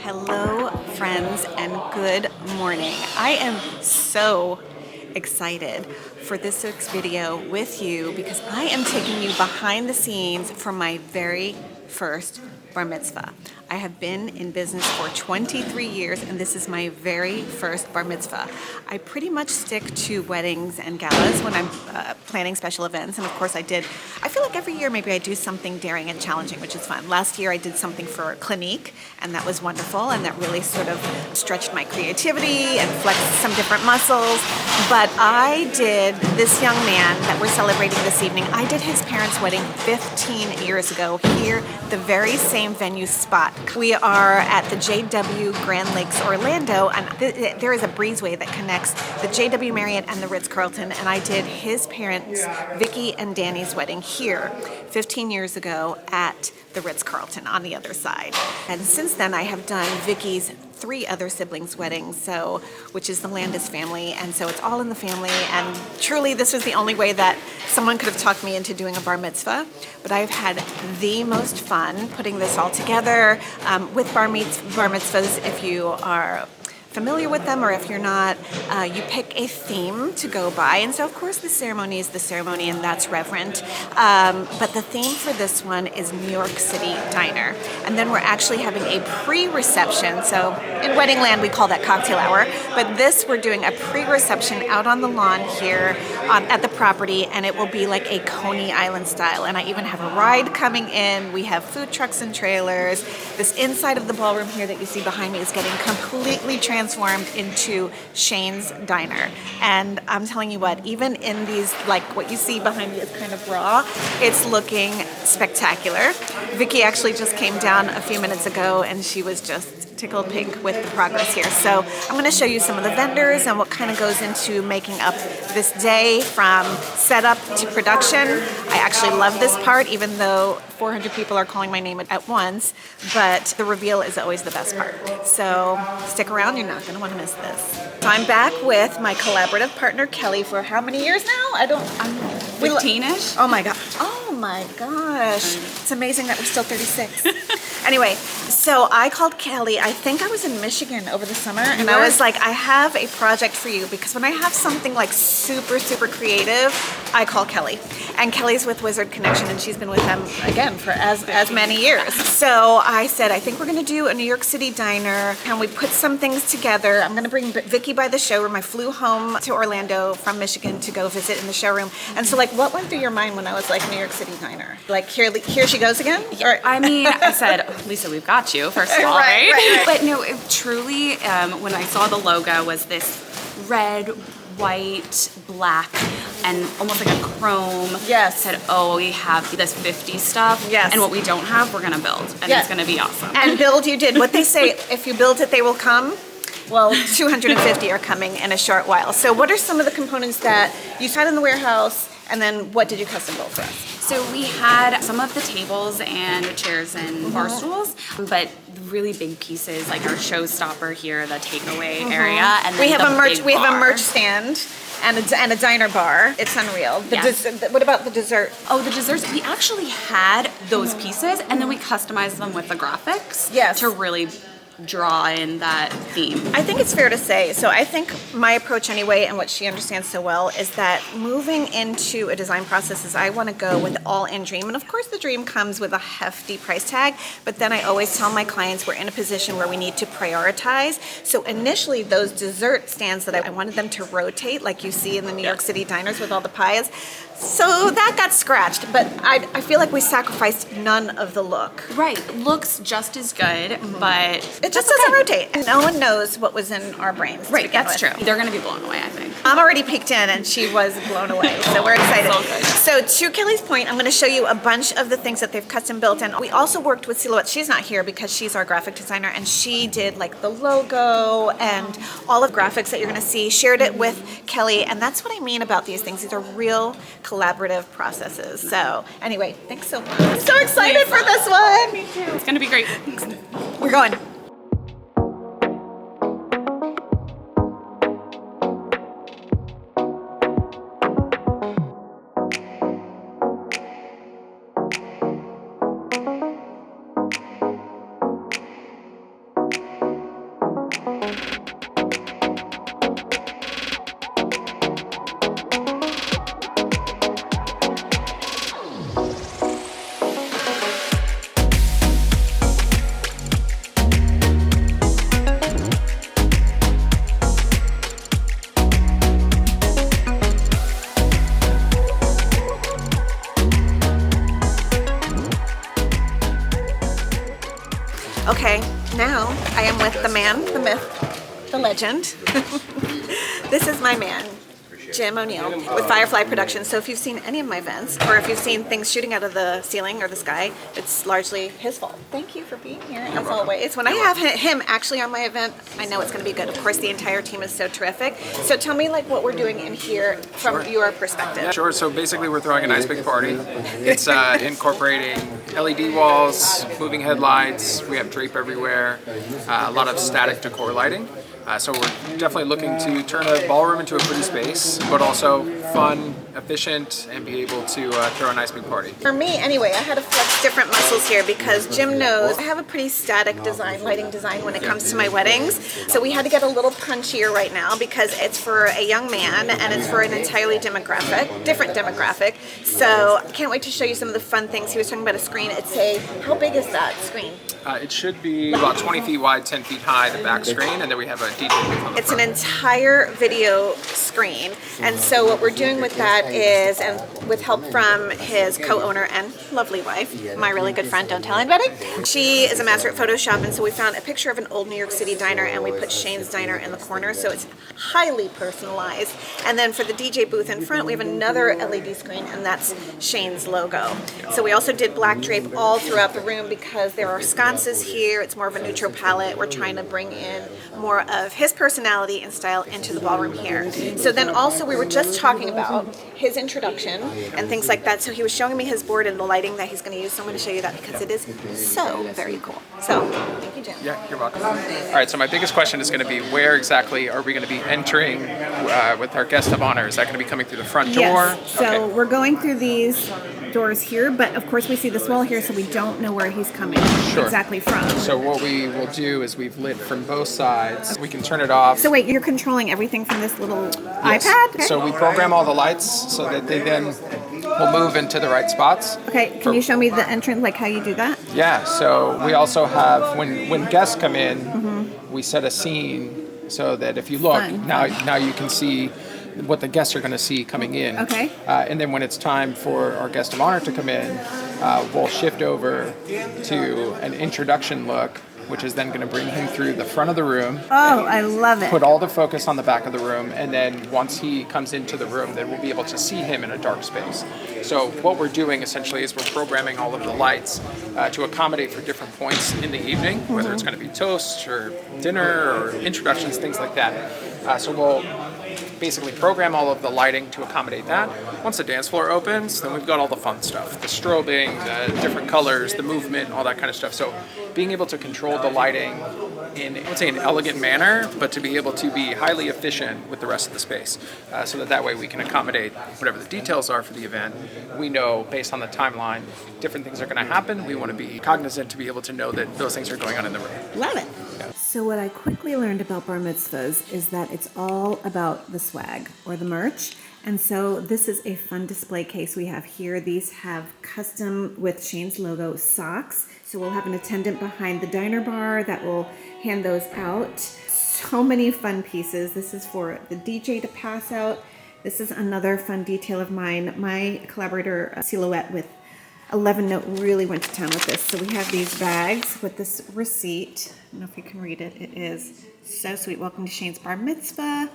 Hello, friends, and good morning. I am so excited for this week's video with you because I am taking you behind the scenes for my very first bar mitzvah. I have been in business for 23 years and this is my very first bar mitzvah. I pretty much stick to weddings and galas when I'm planning special events, and of course I feel like every year maybe I do something daring and challenging, which is fun. Last year I did something for Clinique and that was wonderful, and that really sort of stretched my creativity and flexed some different muscles. But I did this young man that we're celebrating this evening, I did his parents' wedding 15 years ago here, the very same venue spot. We are at the JW Grand Lakes Orlando, and there is a breezeway that connects the JW Marriott and the Ritz-Carlton, and I did his parents, Vicky and Danny's wedding here 15 years ago at the Ritz-Carlton on the other side. And since then I have done Vicky's 3 other siblings' weddings, which is the Landis family, and so it's all in the family, and truly this was the only way that someone could have talked me into doing a bar mitzvah. But I've had the most fun putting this all together with bar mitzvahs. If you are familiar with them, or if you're not, you pick a theme to go by, and so of course the ceremony is the ceremony, and that's reverent, but the theme for this one is New York City Diner, and then we're actually having a pre-reception. So in wedding land we call that cocktail hour, but this we're doing a pre-reception out on the lawn here at the property, and it will be like a Coney Island style, and I even have a ride coming in. We have food trucks and trailers. This inside of the ballroom here that you see behind me is getting completely transformed into Shane's Diner, and I'm telling you what, even in these, like what you see behind me is kind of raw, it's looking spectacular. Vicky actually just came down a few minutes ago and she was just tickled pink with the progress here. So I'm going to show you some of the vendors and what kind of goes into making up this day from setup to production. I actually love this part, even though 400 people are calling my name at once, but the reveal is always the best part. So stick around, you're not going to want to miss this. So I'm back with my collaborative partner Kelly for how many years now? I'm 15-ish. Oh my god. Oh my gosh. It's amazing that we're still 36. Anyway, so I called Kelly, I think I was in Michigan over the summer, and I was like, I have a project for you, because when I have something like super, super creative, I call Kelly. And Kelly's with Wizard Connection, and she's been with them, again, for as many years. So I said, I think we're gonna do a New York City diner, and we put some things together. I'm gonna bring Vicky by the showroom. I flew home to Orlando from Michigan to go visit in the showroom. And so like, what went through your mind when I was like, New York City diner? Like, here she goes again? Or, I mean, I said, Lisa, we've got you, first of all, right? But no, it truly, when I saw the logo, was this red, white, black, and almost like a chrome. Yes. Said, oh, we have this 50 stuff. Yes. And what we don't have, we're gonna build. And it's gonna be awesome. And build you did. What they say, if you build it, they will come. Well, 250 are coming in a short while. So what are some of the components that you had in the warehouse, and then what did you custom build for us? So we had some of the tables and chairs and bar stools, but really big pieces like our showstopper here, the takeaway area, and then we have a merch stand and a diner bar. It's unreal. What about the dessert? Oh, the desserts, we actually had those pieces, and then we customized them with the graphics to really draw in that theme. I think it's fair to say, so I think my approach anyway, and what she understands so well, is that moving into a design process is I want to go with all in dream, and of course the dream comes with a hefty price tag, but then I always tell my clients we're in a position where we need to prioritize. So initially those dessert stands that I wanted them to rotate, like you see in the New York City diners with all the pies, so that got scratched, but I feel like we sacrificed none of the look. Right, looks just as good, but it just doesn't rotate. And no one knows what was in our brains. Right, that's true. They're gonna be blown away, I think. I'm already peeked in and she was blown away, so we're excited. So good. So to Kelly's point, I'm gonna show you a bunch of the things that they've custom built, and we also worked with Silhouette. She's not here because she's our graphic designer, and she did like the logo and all of the graphics that you're gonna see, shared it with Kelly, and that's what I mean about these things. These are real collaborative processes. So anyway, thanks so much. I'm so excited for this one. Me too. It's gonna be great. We're going. Okay, now I am with the man, the myth, the legend. This is my man, Jim O'Neill with FyerFly Productions. So if you've seen any of my events, or if you've seen things shooting out of the ceiling or the sky, it's largely his fault. Thank you for being here, as always. When I have him actually on my event, I know it's going to be good. Of course, the entire team is so terrific. So tell me like what we're doing in here from your perspective. Sure, so basically we're throwing a nice big party. It's incorporating LED walls, moving headlights, we have drape everywhere, a lot of static decor lighting. So we're definitely looking to turn a ballroom into a pretty space, but also fun, efficient, and be able to throw a nice big party. For me, anyway, I had to flex different muscles here because Jim knows I have a pretty static design, lighting design when it comes to my weddings. So we had to get a little punchier right now because it's for a young man and it's for an entirely different demographic. So I can't wait to show you some of the fun things. He was talking about a screen. How big is that screen? It should be about 20 feet wide, 10 feet high, the back screen, and then we have a DJ booth on the It's front. an entire video screen, and so what we're doing with that is, and with help from his co-owner and lovely wife, my really good friend, don't tell anybody, she is a master at Photoshop, and so we found a picture of an old New York City diner, and we put Shane's Diner in the corner, so it's highly personalized. And then for the DJ booth in front, we have another LED screen, and that's Shane's logo. So we also did black drape all throughout the room because there are sconces here. It's more of a neutral palette. We're trying to bring in more of his personality and style into the ballroom here. So then also we were just talking about his introduction and things like that. So he was showing me his board and the lighting that he's going to use. So I'm going to show you that because it is so very cool. So thank you, Jim. Yeah, you're welcome. All right, so my biggest question is going to be where exactly are we going to be entering with our guest of honor? Is that going to be coming through the front door? Yes. So Okay. we're going through these doors here, but of course we see this wall here, so we don't know where he's coming exactly from. So what we will do is we've lit from both sides. We can turn it off. So wait, you're controlling everything from this little Yes. iPad? Okay. So we program all the lights so that they then will move into the right spots. Okay, can you show me the entrance, like how you do that? Yeah, so we also have, when guests come in, we set a scene so that if you look, Fun. now you can see what the guests are going to see coming in. Okay. And then when it's time for our guest of honor to come in, we'll shift over to an introduction look, which is then going to bring him through the front of the room. Oh, I love it. Put all the focus on the back of the room, and then once he comes into the room, then we'll be able to see him in a dark space. So what we're doing essentially is we're programming all of the lights to accommodate for different points in the evening, whether it's going to be toast or dinner or introductions, things like that. So we'll basically program all of the lighting to accommodate that. Once the dance floor opens, then we've got all the fun stuff, the strobing, the different colors, the movement, all that kind of stuff. So being able to control the lighting in, I would say, an elegant manner, but to be able to be highly efficient with the rest of the space, so that way we can accommodate whatever the details are for the event. We know based on the timeline, different things are going to happen. We want to be cognizant to be able to know that those things are going on in the room. Love it. So what I quickly learned about bar mitzvahs is that it's all about the swag or the merch. And so this is a fun display case we have here. These have custom with Shane's logo socks. So we'll have an attendant behind the diner bar that will hand those out. So many fun pieces. This is for the DJ to pass out. This is another fun detail of mine. My collaborator Silhouette with 11 Note really went to town with this. So we have these bags with this receipt. I don't know if you can read it. It is so sweet. Welcome to Shane's Bar Mitzvah.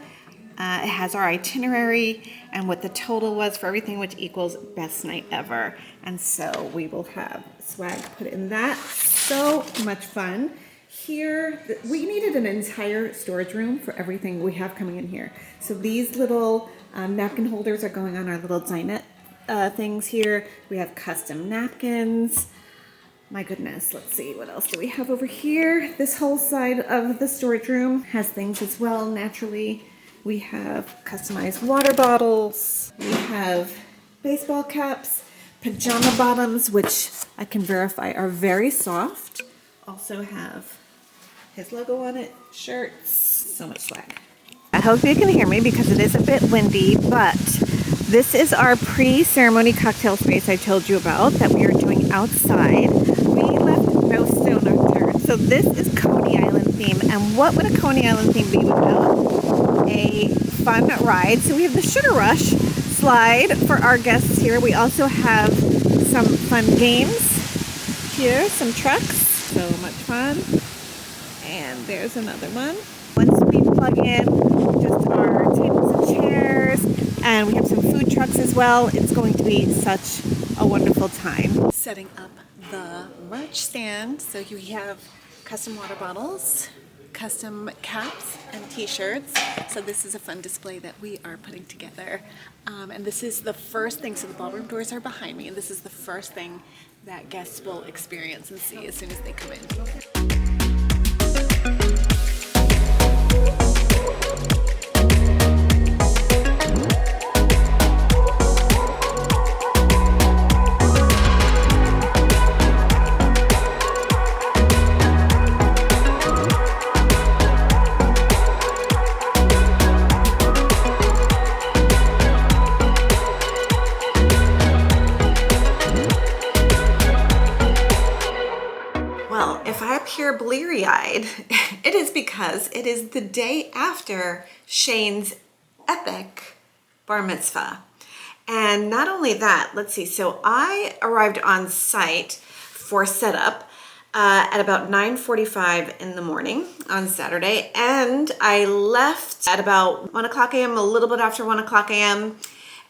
It has our itinerary and what the total was for everything, which equals best night ever. And so we will have swag put in that. So much fun. Here, we needed an entire storage room for everything we have coming in here. So these little napkin holders are going on our little dinette things here. We have custom napkins. My goodness, let's see, what else do we have over here? This whole side of the storage room has things as well, naturally. We have customized water bottles. We have baseball caps, pajama bottoms, which I can verify are very soft. Also have his logo on it, shirts, so much swag. I hope you can hear me because it is a bit windy, but this is our pre-ceremony cocktail space I told you about that we are doing outside. We left no stone unturned. So this is Coney Island theme. And what would a Coney Island theme be without a fun ride? So we have the Sugar Rush slide for our guests here. We also have some fun games here, some trucks. So much fun. And there's another one. Once we plug in just our tables and chairs, and we have some food trucks as well, it's going to be such a wonderful time. Setting up the merch stand. So we have custom water bottles, custom caps and t-shirts. So this is a fun display that we are putting together. And this is the first thing, so the ballroom doors are behind me, and this is the first thing that guests will experience and see as soon as they come in. Well, if I appear bleary-eyed, it is because it is the day after Shane's epic bar mitzvah. And not only that, let's see, so I arrived on site for setup at about 9:45 in the morning on Saturday, and I left at about 1 o'clock a.m., a little bit after 1 o'clock a.m.,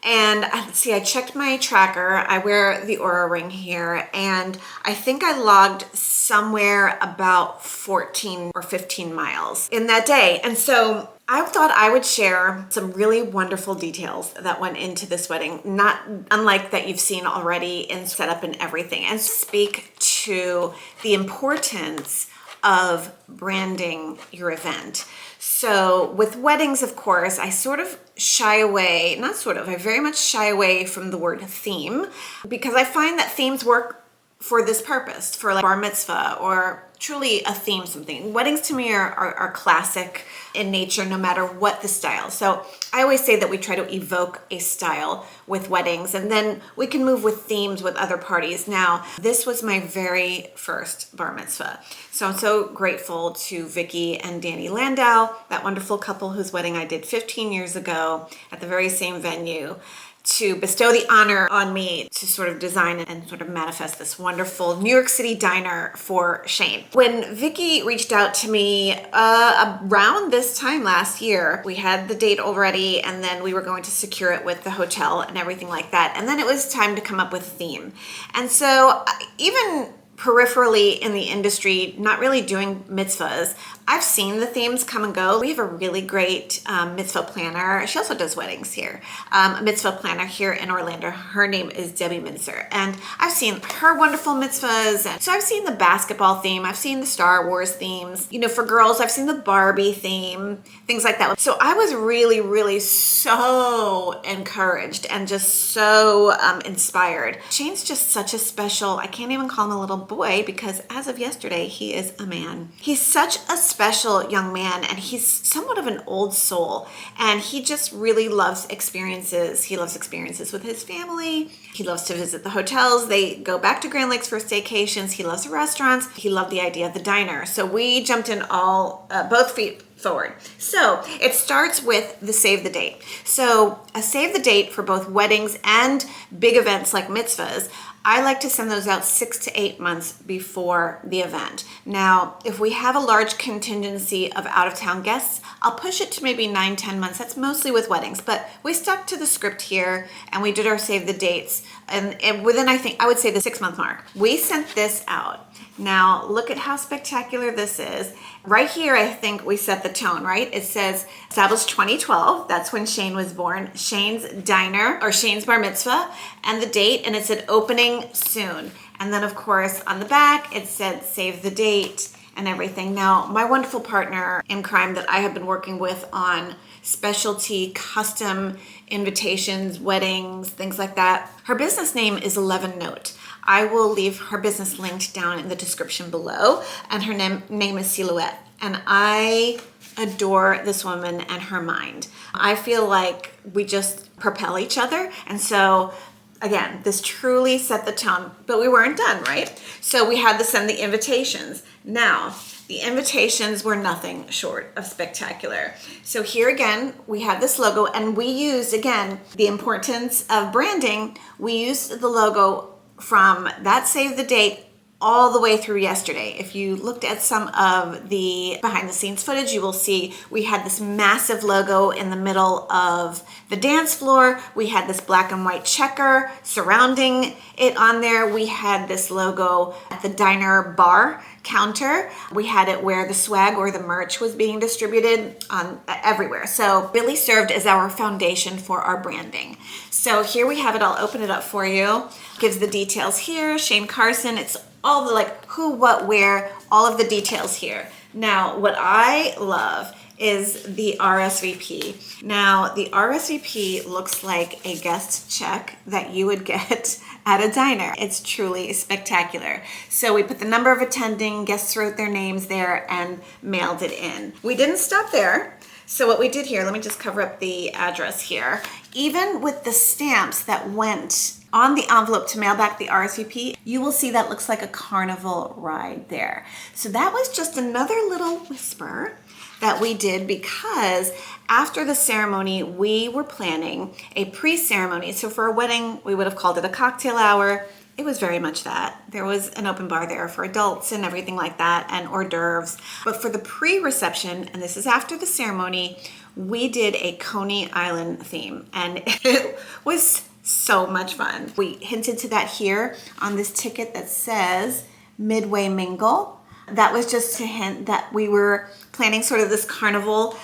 and let's see, I checked my tracker. I wear the Oura ring here, and I think I logged somewhere about 14 or 15 miles in that day. And so I thought I would share some really wonderful details that went into this wedding, not unlike that you've seen already in setup and everything, and speak to the importance of branding your event. So with weddings, of course, I sort of shy away, not sort of, I very much shy away from the word theme, because I find that themes work for this purpose, for like bar mitzvah or truly a theme something. Weddings to me are classic in nature, no matter what the style. So I always say that we try to evoke a style with weddings, and then we can move with themes with other parties. Now, this was my very first bar mitzvah. So I'm so grateful to Vicky and Danny Landau, that wonderful couple whose wedding I did 15 years ago at the very same venue, to bestow the honor on me to sort of design and sort of manifest this wonderful New York City diner for Shane. When Vicky reached out to me around this time last year, we had the date already, and then we were going to secure it with the hotel and everything like that. And then it was time to come up with a theme. And so even peripherally in the industry, not really doing mitzvahs, I've seen the themes come and go. We have a really great mitzvah planner. She also does weddings here. A mitzvah planner here in Orlando. Her name is Debbie Minzer. And I've seen her wonderful mitzvahs. And so I've seen the basketball theme. I've seen the Star Wars themes. You know, for girls, I've seen the Barbie theme, things like that. So I was really, really so encouraged and just so inspired. Shane's just such a special, I can't even call him a little boy, because as of yesterday, he is a man. He's such a special young man, and he's somewhat of an old soul, and he just really loves experiences. He loves experiences with his family. He loves to visit the hotels. They go back to Grand Lakes for staycations. He loves the restaurants. He loved the idea of the diner. So we jumped in both feet forward. So it starts with the save the date. So a save the date for both weddings and big events like mitzvahs, I like to send those out 6 to 8 months before the event. Now, if we have a large contingency of out-of-town guests, I'll push it to maybe 9-10 months. That's mostly with weddings, but we stuck to the script here and we did our save the dates. And within, I would say, the 6-month mark, we sent this out. Now, look at how spectacular this is. Right here, I think we set the tone, right? It says established 2012. That's when Shane was born. Shane's Diner, or Shane's Bar Mitzvah, and the date, and it said opening soon. And then, of course, on the back, it said save the date and everything. Now, my wonderful partner in crime that I have been working with on specialty custom invitations, weddings, things like that, her business name is 11 Note. I will leave her business linked down in the description below, and her name is Silhouette. And I adore this woman and her mind. I feel like we just propel each other. And so again, this truly set the tone, but we weren't done, right? So we had to send the invitations. Now, the invitations were nothing short of spectacular. So here again, we have this logo, and we used, again, the importance of branding. We used the logo from that save the date all the way through yesterday. If you looked at some of the behind the scenes footage, you will see we had this massive logo in the middle of the dance floor. We had this black and white checker surrounding it on there. We had this logo at the diner bar counter. We had it where the swag or the merch was being distributed everywhere. So really served as our foundation for our branding. So here we have it. I'll open it up for you. Gives the details here. Shane Carson. It's all the like who, what, where, all of the details here. Now, what I love is the RSVP. Now, the RSVP looks like a guest check that you would get at a diner. It's truly spectacular. So we put the number of attending, guests wrote their names there and mailed it in. We didn't stop there. So what we did here, let me just cover up the address here. Even with the stamps that went on the envelope to mail back the RSVP, you will see that looks like a carnival ride there. So that was just another little whisper that we did because after the ceremony, we were planning a pre-ceremony. So for a wedding, we would have called it a cocktail hour. It was very much that. There was an open bar there for adults and everything like that, and hors d'oeuvres. But for the pre-reception, and this is after the ceremony, we did a Coney Island theme, and it was so much fun. We hinted to that here on this ticket that says Midway Mingle. That was just to hint that we were planning sort of this carnival,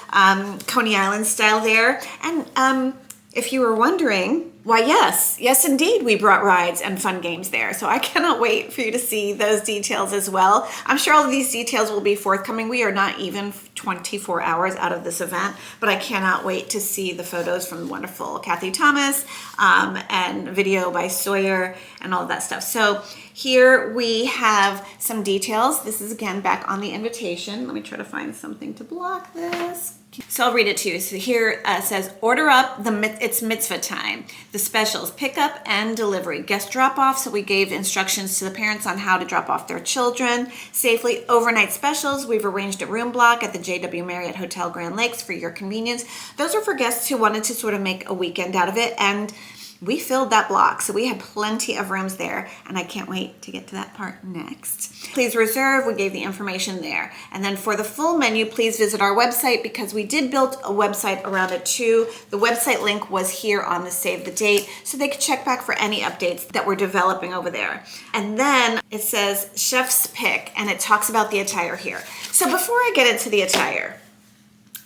Coney Island style there. And if you were wondering, why yes indeed, we brought rides and fun games there. So I cannot wait for you to see those details as well. I'm sure all of these details will be forthcoming. We are not even 24 hours out of this event, but I cannot wait to see the photos from the wonderful Kathy Thomas and video by Sawyer and all of that stuff. So here we have some details. This is again back on the invitation. Let me try to find something to block this. So I'll read it to you. So here it says, order up, it's mitzvah time. The specials, pickup and delivery. Guest drop-off, so we gave instructions to the parents on how to drop off their children safely. Overnight specials, we've arranged a room block at the JW Marriott Hotel Grand Lakes for your convenience. Those are for guests who wanted to sort of make a weekend out of it, and we filled that block, so we had plenty of rooms there, and I can't wait to get to that part next. Please reserve, we gave the information there. And then for the full menu, please visit our website because we did build a website around it too. The website link was here on the save the date, so they could check back for any updates that we're developing over there. And then it says chef's pick, and it talks about the attire here. So before I get into the attire,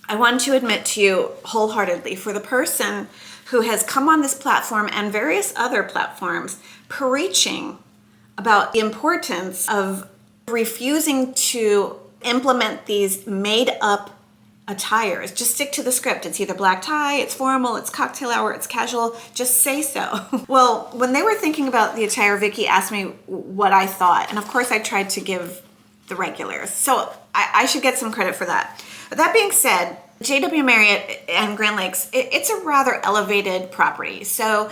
I want to admit to you wholeheartedly, for the person who has come on this platform and various other platforms preaching about the importance of refusing to implement these made up attires. Just stick to the script. It's either black tie, it's formal, it's cocktail hour, it's casual. Just say so. Well, when they were thinking about the attire, Vicky asked me what I thought. And of course I tried to give the regulars. So I should get some credit for that. But that being said, JW Marriott and Grand Lakes, it's a rather elevated property. So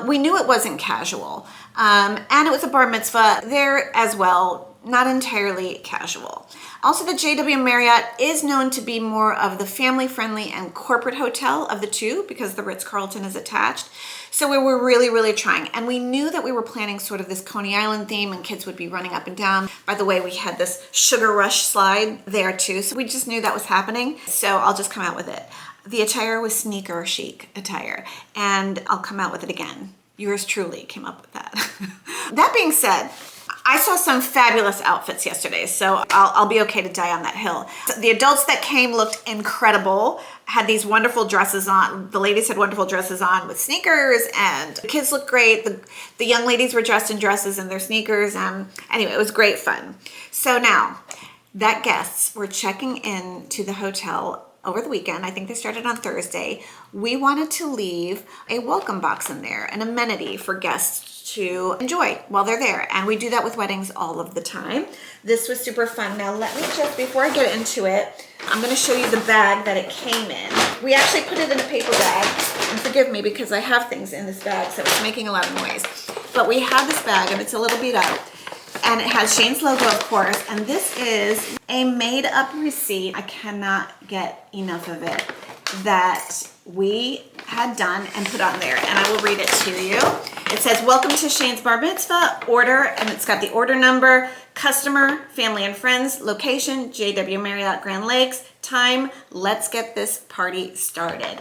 we knew it wasn't casual. And it was a bar mitzvah there as well, not entirely casual. Also, the JW Marriott is known to be more of the family-friendly and corporate hotel of the two because the Ritz-Carlton is attached. So we were really, really trying. And we knew that we were planning sort of this Coney Island theme and kids would be running up and down. By the way, we had this Sugar Rush slide there too. So we just knew that was happening. So I'll just come out with it. The attire was sneaker chic attire, and I'll come out with it again. Yours truly came up with that. That being said, I saw some fabulous outfits yesterday, so I'll be okay to die on that hill. The adults that came looked incredible, had these wonderful dresses on. The ladies had wonderful dresses on with sneakers, and the kids looked great. The young ladies were dressed in dresses and their sneakers. Anyway, it was great fun. So now that guests were checking in to the hotel over the weekend, I think they started on Thursday, we wanted to leave a welcome box in there, an amenity for guests to enjoy while they're there. And we do that with weddings all of the time. This was super fun. Now let me just, before I get into it, I'm gonna show you the bag that it came in. We actually put it in a paper bag, and forgive me because I have things in this bag, so it's making a lot of noise. But we have this bag, and it's a little beat up. And it has Shane's logo, of course, and this is a made-up receipt. I cannot get enough of it, that we had done and put on there, and I will read it to you. It says, welcome to Shane's Bar Mitzvah, order, and it's got the order number, customer, family and friends, location, JW Marriott Grand Lakes, time, let's get this party started.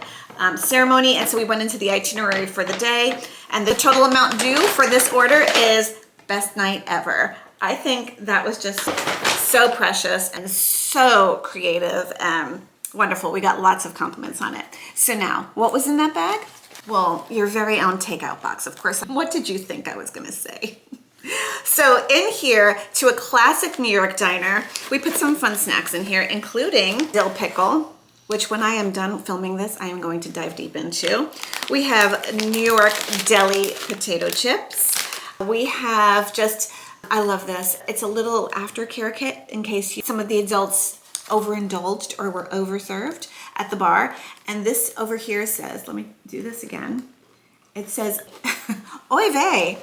Ceremony, and so we went into the itinerary for the day, and the total amount due for this order is best night ever. I think that was just so precious and so creative and wonderful. We got lots of compliments on it. So now, what was in that bag? Well, your very own takeout box, of course. What did you think I was gonna say? So in here, to a classic New York diner, we put some fun snacks in here, including dill pickle, which when I am done filming this, I am going to dive deep into. We have New York deli potato chips. We have just, I love this. It's a little aftercare kit in case some of the adults overindulged or were overserved at the bar. And this over here says, let me do this again. It says, oy vey,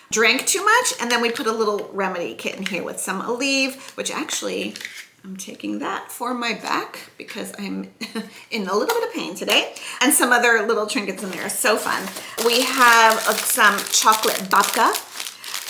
drank too much. And then we put a little remedy kit in here with some Aleve, which actually I'm taking that for my back because I'm in a little bit of pain today, and some other little trinkets in there. So fun. We have some chocolate babka,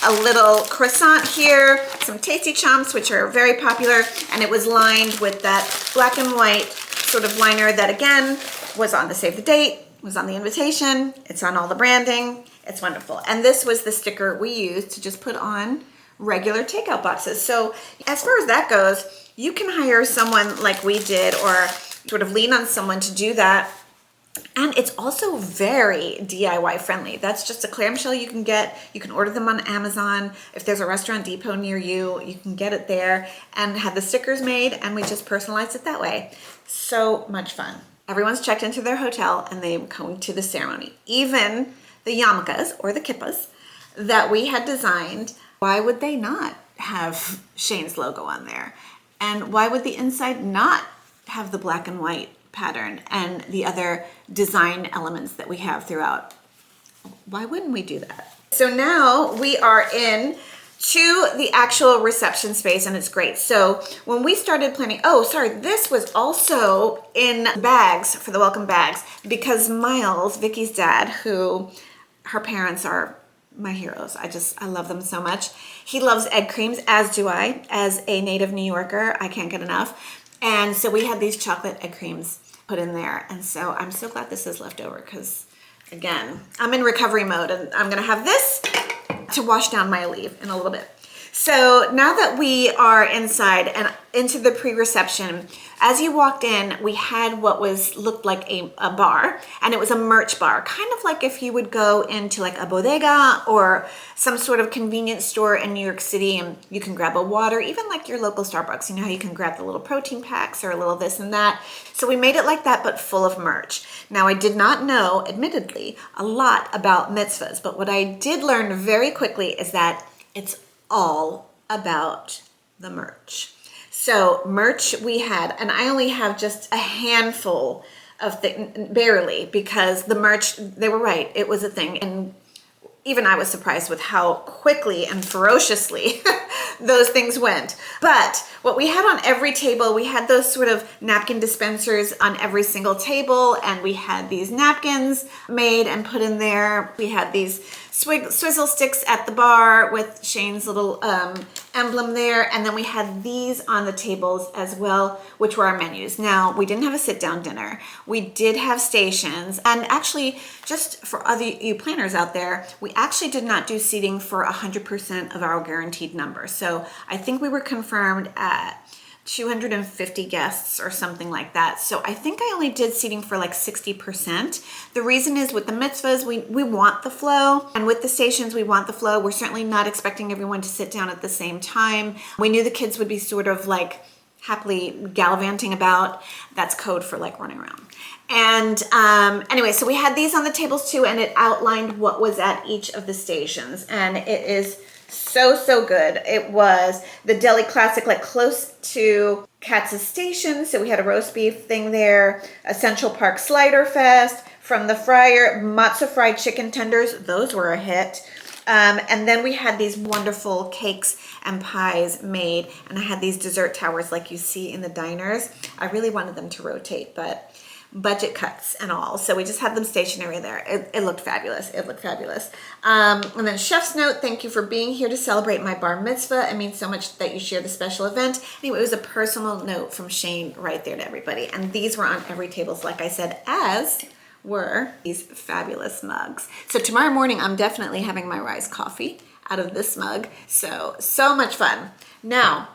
a little croissant here, some tasty chomps, which are very popular, and it was lined with that black and white sort of liner that again was on the save the date, was on the invitation, it's on all the branding, it's wonderful. And this was the sticker we used to just put on regular takeout boxes. So as far as that goes, you can hire someone like we did or sort of lean on someone to do that. And it's also very DIY friendly. That's just a clamshell you can get. You can order them on Amazon. If there's a restaurant depot near you, you can get it there and have the stickers made, and we just personalize it that way. So much fun. Everyone's checked into their hotel and they're going to the ceremony. Even the yarmulkes or the kippas that we had designed, why would they not have Shane's logo on there? And why would the inside not have the black and white pattern and the other design elements that we have throughout? Why wouldn't we do that? So now we are in to the actual reception space, and it's great. So when we started planning, oh, sorry, this was also in bags for the welcome bags because Miles, Vicky's dad, who her parents are my heroes. I love them so much. He loves egg creams, as do I. As a native New Yorker, I can't get enough. And so we had these chocolate egg creams put in there. And so I'm so glad this is left over because, again, I'm in recovery mode and I'm gonna have this to wash down my Aleve in a little bit. So now that we are inside and into the pre-reception, as you walked in, we had what looked like a bar, and it was a merch bar, kind of like if you would go into like a bodega or some sort of convenience store in New York City and you can grab a water, even like your local Starbucks, you know how you can grab the little protein packs or a little this and that. So we made it like that, but full of merch. Now I did not know, admittedly, a lot about mitzvahs, but what I did learn very quickly is that it's all about the merch. So merch we had, and I only have just a handful of things, barely, because the merch, they were right, it was a thing. And even I was surprised with how quickly and ferociously those things went. But what we had on every table, we had those sort of napkin dispensers on every single table, and we had these napkins made and put in there. We had these swizzle sticks at the bar with Shane's little emblem there, and then we had these on the tables as well, which were our menus. Now, we didn't have a sit-down dinner. We did have stations, and actually, just for other you planners out there, we actually did not do seating for 100% of our guaranteed number. So I think we were confirmed at 250 guests or something like that. So I think I only did seating for like 60%. The reason is with the mitzvahs, we want the flow, and with the stations, we want the flow. We're certainly not expecting everyone to sit down at the same time. We knew the kids would be sort of like happily gallivanting about. That's code for like running around. And anyway, so we had these on the tables too, and it outlined what was at each of the stations, and it is so good. It was the deli classic, like close to Katz's station. So we had a roast beef thing there, a Central Park Slider Fest, from the fryer, matzo fried chicken tenders. Those were a hit. And then we had these wonderful cakes and pies made, and I had these dessert towers like you see in the diners. I really wanted them to rotate, but budget cuts and all. So we just had them stationary there. It looked fabulous. It looked fabulous. And then chef's note, thank you for being here to celebrate my bar mitzvah. It means so much that you share the special event. Anyway, it was a personal note from Shane right there to everybody. And these were on every table, like I said, as were these fabulous mugs. So tomorrow morning, I'm definitely having my Rise coffee out of this mug. So much fun. Now,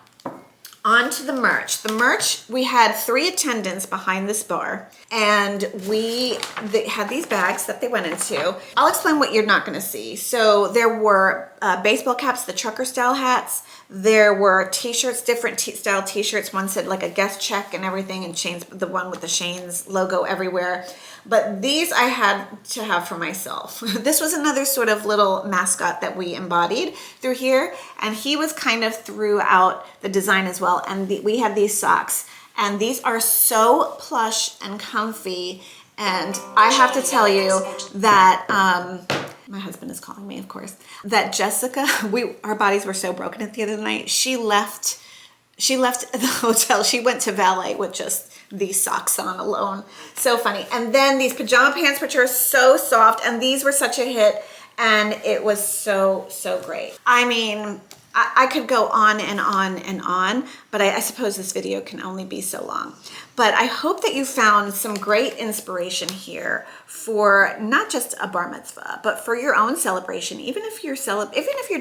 on to the merch. The merch, we had 3 attendants behind this bar, and they had these bags that they went into. I'll explain what you're not gonna see. So there were baseball caps, the trucker style hats. There were t-shirts, different style t-shirts. One said like a guest check and everything, and Shane's, the one with the Shane's logo everywhere. But these I had to have for myself. This was another sort of little mascot that we embodied through here, and he was kind of throughout the design as well. And we had these socks, and these are so plush and comfy. And I have to tell you that my husband is calling me, of course, that Jessica, our bodies were so broken at the other night. She left the hotel. She went to valet with just these socks on alone. So funny. And then these pajama pants, which are so soft, and these were such a hit, and it was so great. I mean, I could go on and on and on, but I suppose this video can only be so long. But I hope that you found some great inspiration here for not just a bar mitzvah, but for your own celebration. Even if you're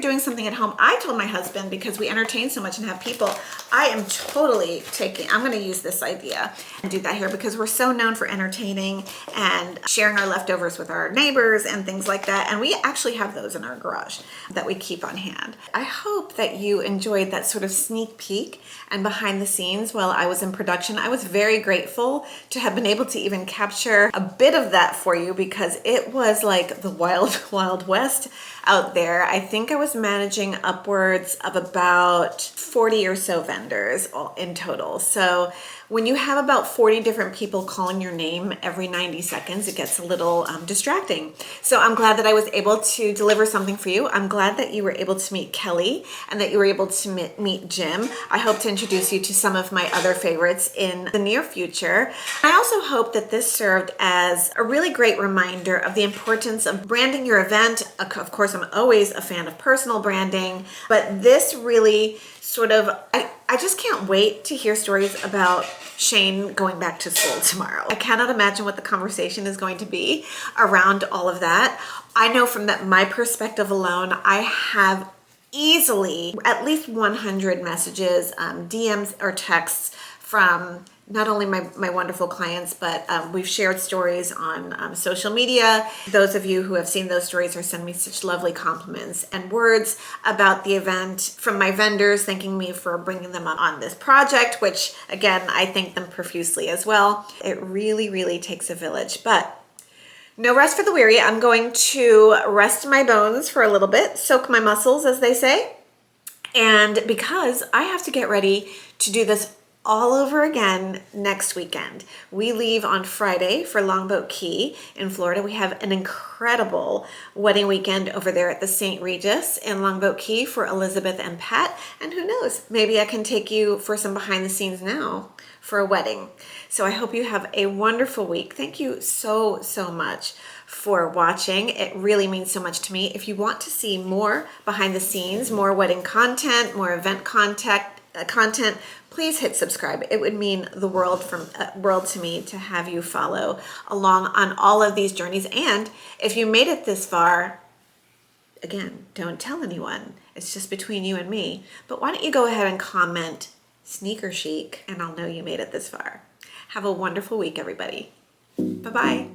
doing something at home. I told my husband, because we entertain so much and have people, I'm going to use this idea and do that here, because we're so known for entertaining and sharing our leftovers with our neighbors and things like that. And we actually have those in our garage that we keep on hand. I hope that you enjoyed that sort of sneak peek and behind the scenes while I was in production. I was very grateful to have been able to even capture a bit of that for you, because it was like the wild west out there. I think I was managing upwards of about 40 or so vendors in total. So when you have about 40 different people calling your name every 90 seconds, it gets a little distracting. So I'm glad that I was able to deliver something for you. I'm glad that you were able to meet Kelly and that you were able to meet Jim. I hope to introduce you to some of my other favorites in the near future. I also hope that this served as a really great reminder of the importance of branding your event. Of course, I'm always a fan of personal branding, but this really sort of, I just can't wait to hear stories about Shane going back to school tomorrow. I cannot imagine what the conversation is going to be around all of that. I know from my perspective alone, I have easily at least 100 messages, DMs or texts from not only my wonderful clients, but we've shared stories on social media. Those of you who have seen those stories are sending me such lovely compliments and words about the event, from my vendors thanking me for bringing them up on this project, which again, I thank them profusely as well. It really takes a village, but no rest for the weary. I'm going to rest my bones for a little bit, soak my muscles, as they say. And because I have to get ready to do this all over again next weekend. We leave on Friday for Longboat Key in Florida. We have an incredible wedding weekend over there at the St. Regis in Longboat Key for Elizabeth and Pat. And who knows, maybe I can take you for some behind the scenes now for a wedding. So I hope you have a wonderful week. Thank you so much for watching. It really means so much to me. If you want to see more behind the scenes, more wedding content, more event content, please hit subscribe. It would mean the world to me to have you follow along on all of these journeys. And if you made it this far, again, don't tell anyone. It's just between you and me. But why don't you go ahead and comment sneaker chic, and I'll know you made it this far. Have a wonderful week, everybody. Bye-bye.